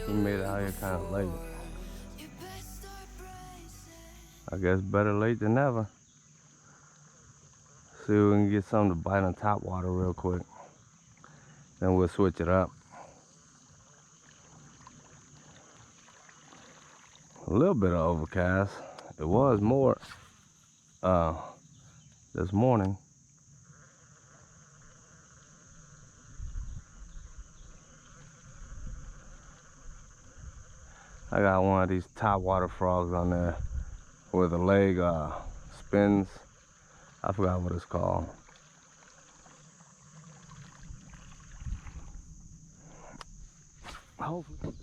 We made it out here kind of late. I guess better late than never. See if we can get something to bite on top water real quick. Then we'll switch it up. A little bit of overcast. It was more this morning. I got one of these top water frogs on there where the leg spins. I forgot what it's called.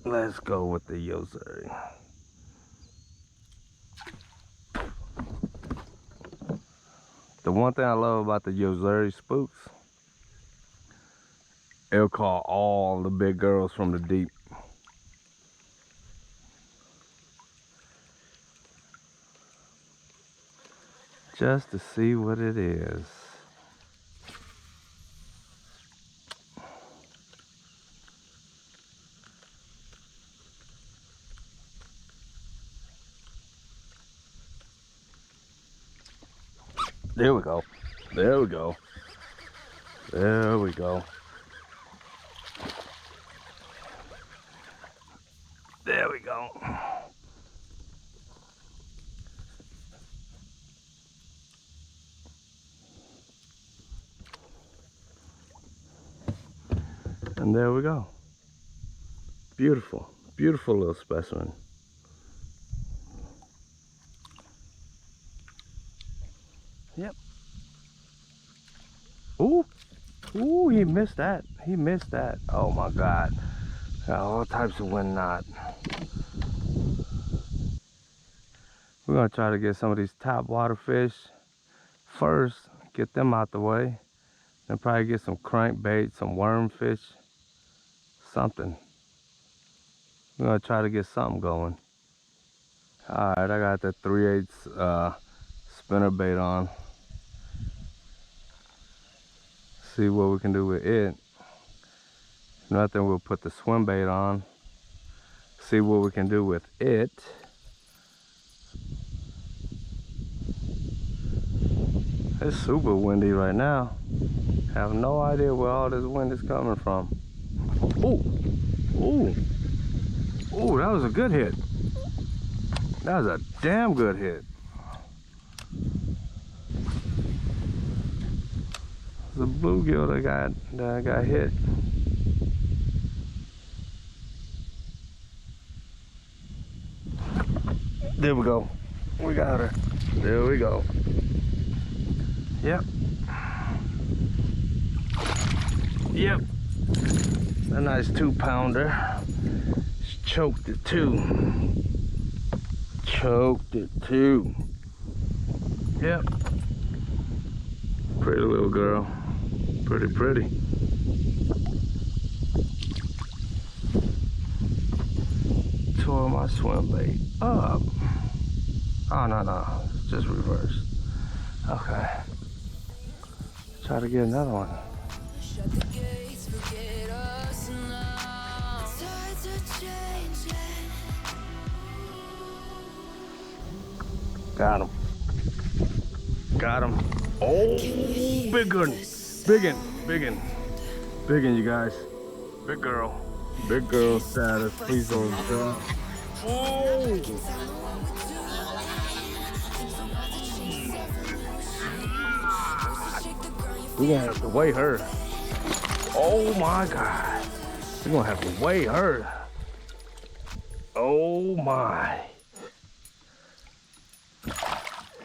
Let's go with the Yo-Zuri. The one thing I love about the Yo-Zuri spooks, it'll call all the big girls from the deep. Just to see what it is. There we go. There we go. There we go. There we go. And there we go. Beautiful, beautiful little specimen. Yep. Ooh, ooh, he missed that. He missed that. Oh my God. Got all types of wind knot. We're gonna try to get some of these top water fish first, get them out the way. Then probably get some crankbait, some wormfish, something. We're gonna try to get something going. All right, I got the 3/8 spinner bait on. See what we can do with it. If nothing, we'll put the swim bait on. See what we can do with it. It's super windy right now. Have no idea where all this wind is coming from. Ooh, ooh, ooh, that was a good hit. That was a damn good hit. The bluegill that got hit. There we go. We got her. There we go. Yep. Yep. A nice 2-pounder. Choked it too. Choked it too. Yep. Pretty little girl. Pretty pretty. Tore my swim bait up. Oh no, it's just reversed. Okay. Try to get another one. Got him. Got him. Oh, big one. Biggin, biggin, biggin, you guys. Big girl. Big girl status. Please don't drop. Oh. We're gonna have to weigh her. Oh my God. We're gonna have to weigh her. Oh my.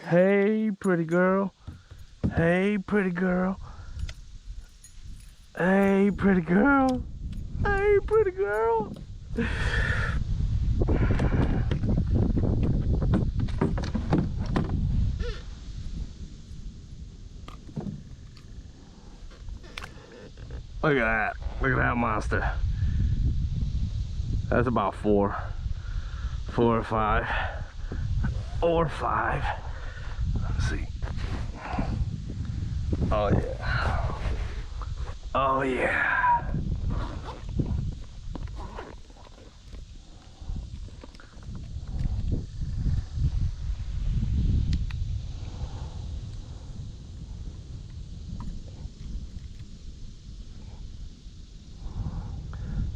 Hey, pretty girl. Hey, pretty girl. Hey, pretty girl. Hey, pretty girl. Look at that. Look at that monster. That's about 4 or 5. Or 5. Let's see. Oh yeah. Oh yeah.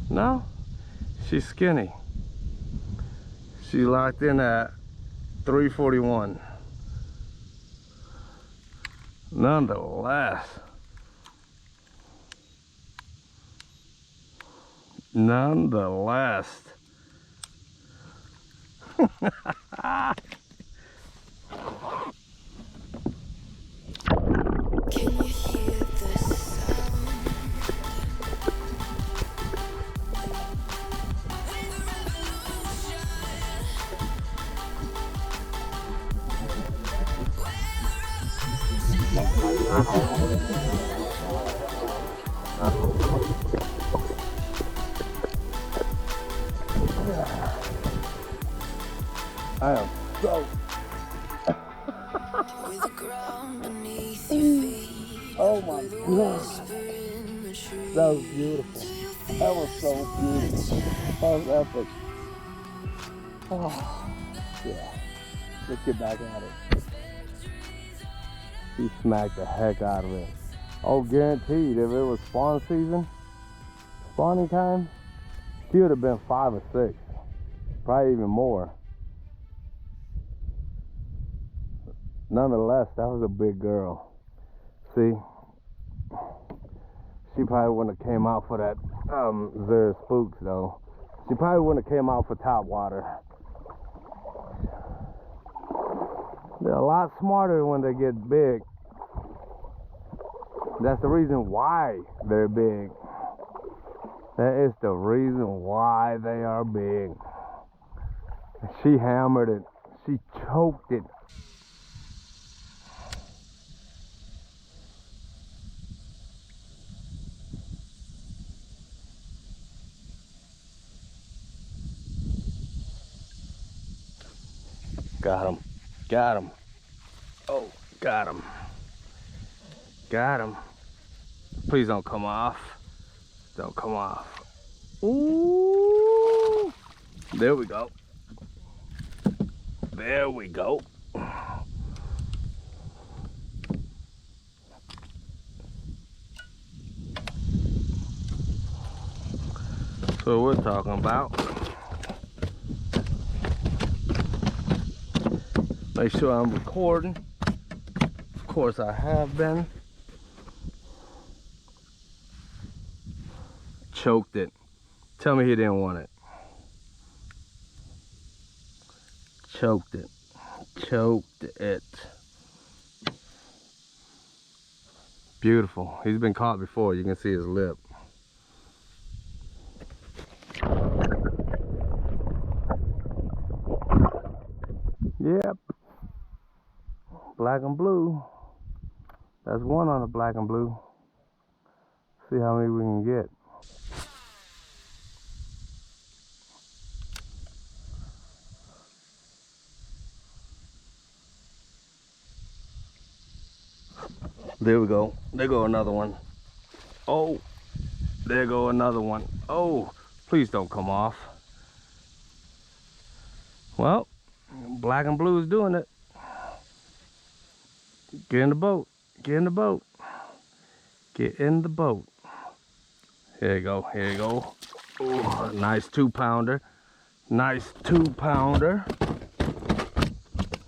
No, she's skinny. She's locked in at 341. Nonetheless. Nonetheless. Can you hear the sound? I am so. With the ground beneath your feet. Oh my With a God. whisper in the trees. That was beautiful. That was so beautiful. That was epic. Oh, yeah. Let's get back at it. He smacked the heck out of it. Oh, guaranteed, if it was spawn season, spawning time, she would have been 5 or 6. Probably even more. Nonetheless, that was a big girl. See, she probably wouldn't have came out for that Zero Spooks though. She probably wouldn't have came out for top water. They're a lot smarter when they get big. That's the reason why they're big. That is the reason why they are big. She hammered it. She choked it. Got him. Got him. Oh, got him. Got him. Please don't come off. Don't come off. Ooh. There we go. There we go. So we're talking about. Make sure I'm recording. Of course I have been. Choked it. Tell me he didn't want it. Choked it. Choked it. Beautiful. He's been caught before. You can see his lip. Yep. Black and blue. That's one on the black and blue. See how many we can get. There we go. There go another one. Oh, there go another one. Oh, please don't come off. Well, black and blue is doing it. Get in the boat. Get in the boat. Get in the boat. Here you go. Here you go. Ooh, nice 2-pounder. Nice 2-pounder.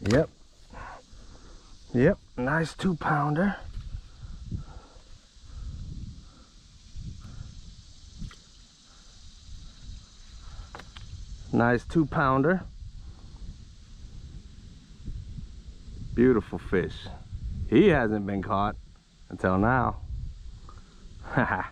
Yep. Yep. Nice 2-pounder. Nice 2-pounder. Beautiful fish. He hasn't been caught until now. Haha.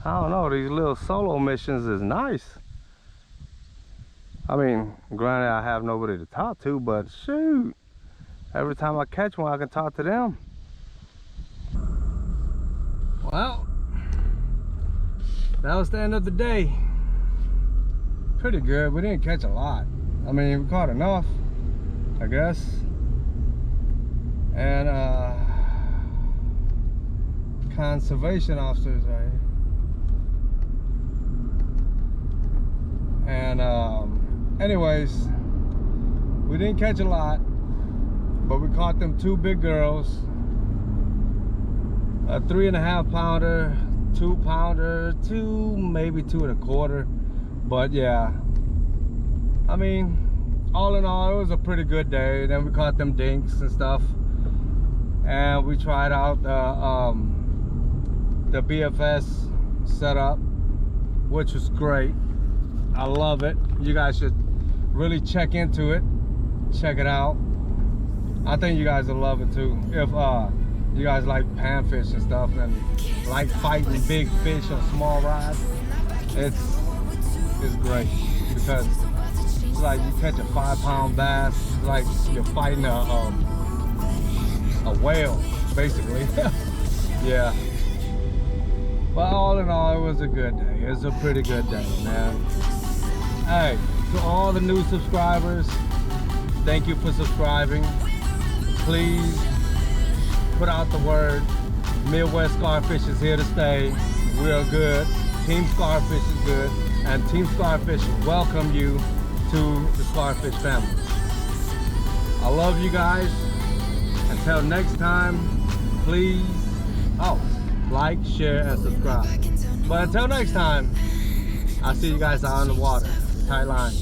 I don't know, these little solo missions is nice. I mean, granted I have nobody to talk to, but shoot, every time I catch one I can talk to them. Well, that was the end of the day. Pretty good. We didn't catch a lot. I mean, we caught enough. I guess. And conservation officers right here. And anyways, we didn't catch a lot, but we caught them 2 big girls, a 3.5 pounder, 2 pounder, 2, maybe 2 1/4. But yeah, I mean, all in all, it was a pretty good day. Then we caught them dinks and stuff, and we tried out the BFS setup, which was great. I love it. You guys should really check into it. Check it out. I think you guys will love it too. If you guys like panfish and stuff and like fighting big fish on small rods, it's great, because it's like you catch a 5-pound bass, it's like you're fighting a whale, basically. Yeah. But all in all, it was a good day. It was a pretty good day, man. Hey, to all the new subscribers, thank you for subscribing. Please put out the word. Midwest Scarfish is here to stay. We are good. Team Scarfish is good. And Team Scarfish welcome you to the Scarfish family. I love you guys. Until next time, please, like, share, and subscribe. But until next time, I'll see you guys out on the water. Tight line.